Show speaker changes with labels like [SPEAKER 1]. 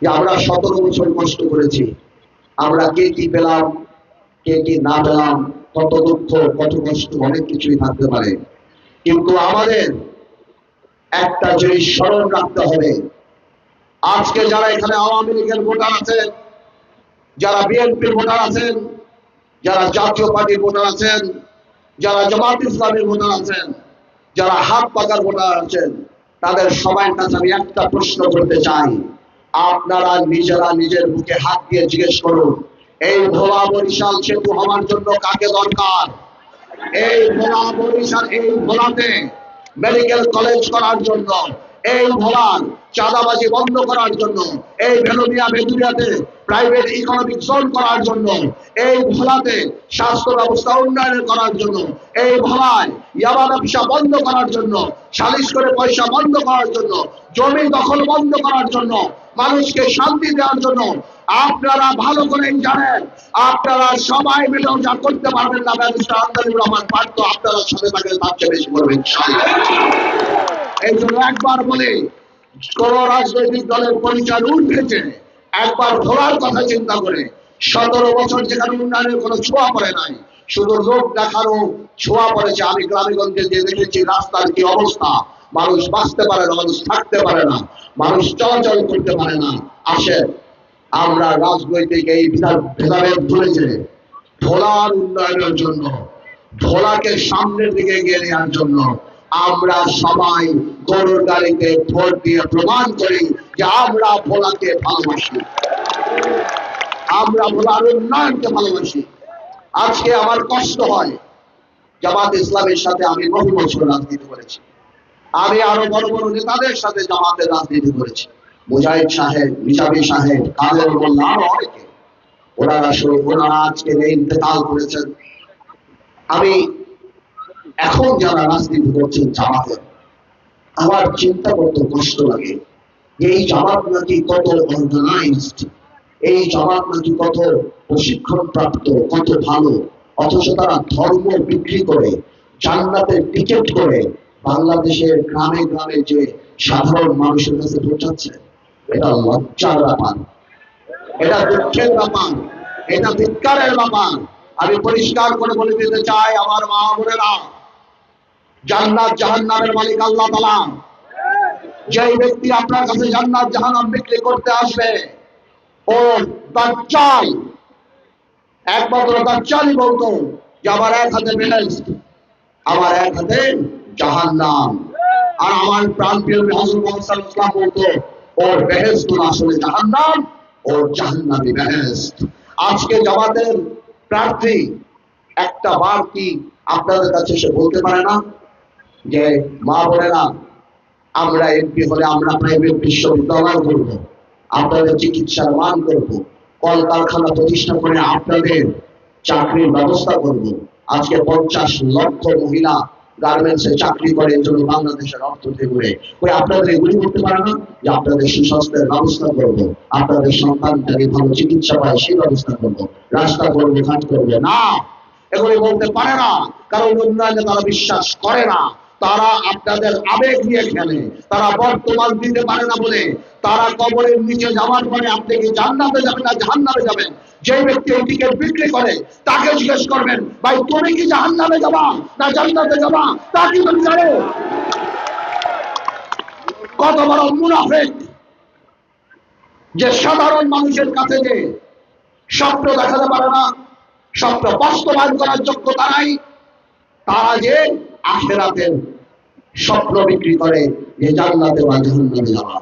[SPEAKER 1] যে আমরা 17 বছর কষ্ট করেছি, আমরা কে কি পেলাম কে কি না পেলাম, কত দুঃখ কত কষ্ট অনেক কিছুই থাকতে পারে, কিন্তু আমাদের একটা জিনিস স্মরণ রাখতে হবে। আজকে যারা এখানে আওয়ামী লীগের ভোটার আছেন, যারা বিএনপির ভোটার আছেন, যারা জাতীয় পার্টির ভোটার আছেন, যারা জামাত ইসলামের ভোটার আছেন, যারা হাত পাকার ভোটার আছেন, তাদের সবার কাছে আমি একটা প্রশ্ন করতে চাই। আপনারা নিজেরা নিজের বুকে হাত দিয়ে জিজ্ঞেস করুন, এই ভোলা বরিশাল সেতু হওয়ার জন্য কাকে দরকার? এই ভোলা বরিশাল, এই ভোলাতে মেডিকেল কলেজ করার জন্য, এই ভোলার চাঁদাবাজি বন্ধ করার জন্য, এই ভেলোনিয়া ভেদুরিয়াতে প্রাইভেট ইকোনমিক জোন করার জন্য, এই ভোলাতে স্বাস্থ্য ব্যবস্থা উন্নয়ন করার জন্য, এই ভোলায় ইয়াবা ব্যবসা বন্ধ করার জন্য, সালিশ করে পয়সা বন্ধ করার জন্য, জমি দখল বন্ধ করার জন্য, মানুষকে শান্তি দেওয়ার জন্য আপনারা ভালো করেই জানেন, আপনারা সবাই মিলেও যা করতে পারবেন না ব্যারিস্টার আন্দালিবুর রহমান পারত, আপনারা সাথে থাকলে তার চেয়ে বেশি করবেন। এই জন্য একবার বলে, কোন রাজনৈতিক দলের পরিচয় উঠেছে একবার ভোলার কথা চিন্তা করে। 17 বছর যেখানে উন্নয়নের কোনো ছোঁয়া পড়ে নাই, শুধু লোক দেখানো ছোঁয়া পড়েছে। আমি গ্রামেগঞ্জে যে দেখেছি রাস্তার কি অবস্থা, মানুষ বাঁচতে পারে না, মানুষ থাকতে পারে না, মানুষ চলাচল করতে পারে না। আসে আমরা রাজনৈতিক এই ভেদাভেদ ভুলে যে ভোলার উন্নয়নের জন্য, ভোলাকে সামনের দিকে এগিয়ে নেওয়ার জন্য আমরা সবাই গরুর গাড়িতে ভোট দিয়ে প্রমাণ করি যে আমরা ভোলাকে ভালোবাসি, আমরা ভোলার উন্নয়নকে ভালোবাসি। আজকে আমার কষ্ট হয়, জামাত ইসলামের সাথে আমি বহু বছর রাজনীতি করেছি, আমি আরো বড় বড় নেতাদের সাথে জামাতের রাজনীতি করেছি, মুজাহিদ সাহেব, নিজামী সাহেব, কাদের মোল্লা, আরো অনেকে। ওনারা আজকে ইন্তেকাল করেছেন। আমি এখন যারা রাজনীতি করছেন জামাতের, আমার চিন্তা করতে কষ্ট লাগে। এই জামাত নাকি কত অর্গানাইজড, এই জামাত নাকি কত প্রশিক্ষণ প্রাপ্ত, কত ভালো, অথচ তারা ধর্ম বিক্রি করে জান্নাতের টিকিট করে বাংলাদেশের গ্রামে গ্রামে যে সাধারণ মানুষের কাছে পৌঁছাচ্ছে। এটা লজ্জার ব্যাপার, এটা দুঃখের ব্যাপার, এটা ধিক্কারের ব্যাপার। আমি পরিষ্কার করে বলে দিতে চাই, আমার মা বোনেরা, জান্নাত জাহান্নামের মালিক আল্লাহ তাআলা। যেই ব্যক্তি আপনার কাছে জান্নাত জাহান্নাম বিক্রি করতে আসবে, ও দাজ্জাল। একমাত্র দাজ্জালই বলতো যে আমার এক হাতে বেহেশত, আমার এক হাতে জাহান্নাম। আর আমার প্রাণপ্রিয় হযরত মুহাম্মদ সাল্লাল্লাহু আলাইহি ওয়াসাল্লাম বলতো, ওর বেহেশত আসলে জাহান্নাম, ওর জাহান্নামই বেহেশত। আজকে জামাতের প্রার্থী একটা বার কি আপনাদের কাছে এসে বলতে পারে না যে মা বোনেরা, আমরা এমপি হলে আমরা প্রাইভেট বিশ্ববিদ্যালয় করবো, আপনাদের চিকিৎসার মান করবো, কলকারখানা প্রতিষ্ঠা করে আপনাদের চাকরির ব্যবস্থা করব। আজকে 50 লক্ষ মহিলা গার্মেন্টসে চাকরি করে, এই জন্য বাংলাদেশের অর্থনীতি ঘুরে। ওই আপনাদের এগুলি করতে পারে না যে আপনাদের সুস্বাস্থ্যের ব্যবস্থা করবো, আপনাদের সন্তানটাকে ভালো চিকিৎসা পায় সেই ব্যবস্থা করবো, রাস্তা করবো, ঘাট করবো না, এগুলি বলতে পারে না। কারণ উন্নয়নে তারা বিশ্বাস করে না, তারা আপনাদের আবেগ নিয়ে খেলে, তারা বর্তমান দিতে পারে না বলে তারা কবরের নিচে যাওয়ার পরে আপনি কি জান্নাতে যাবেন না জাহান্নামে যাবেন, যে ব্যক্তি এই টিকিট বিক্রি করে তাকে জিজ্ঞেস করবেন, ভাই তুমি কি জাহান্নামে যাবা না জান্নাতে যাবা, তা কি তুমি জানো? কত বড় মুনাফিক যে সাধারণ মানুষের কাছে যে স্বপ্ন দেখাতে পারে না, স্বপ্ন বাস্তবায়ন করার যোগ্যতা নাই, তারা যে আখিরাতের স্বপ্ন বিক্রি করে যে জান্নাতে বা জাহান্নামে যাওয়া।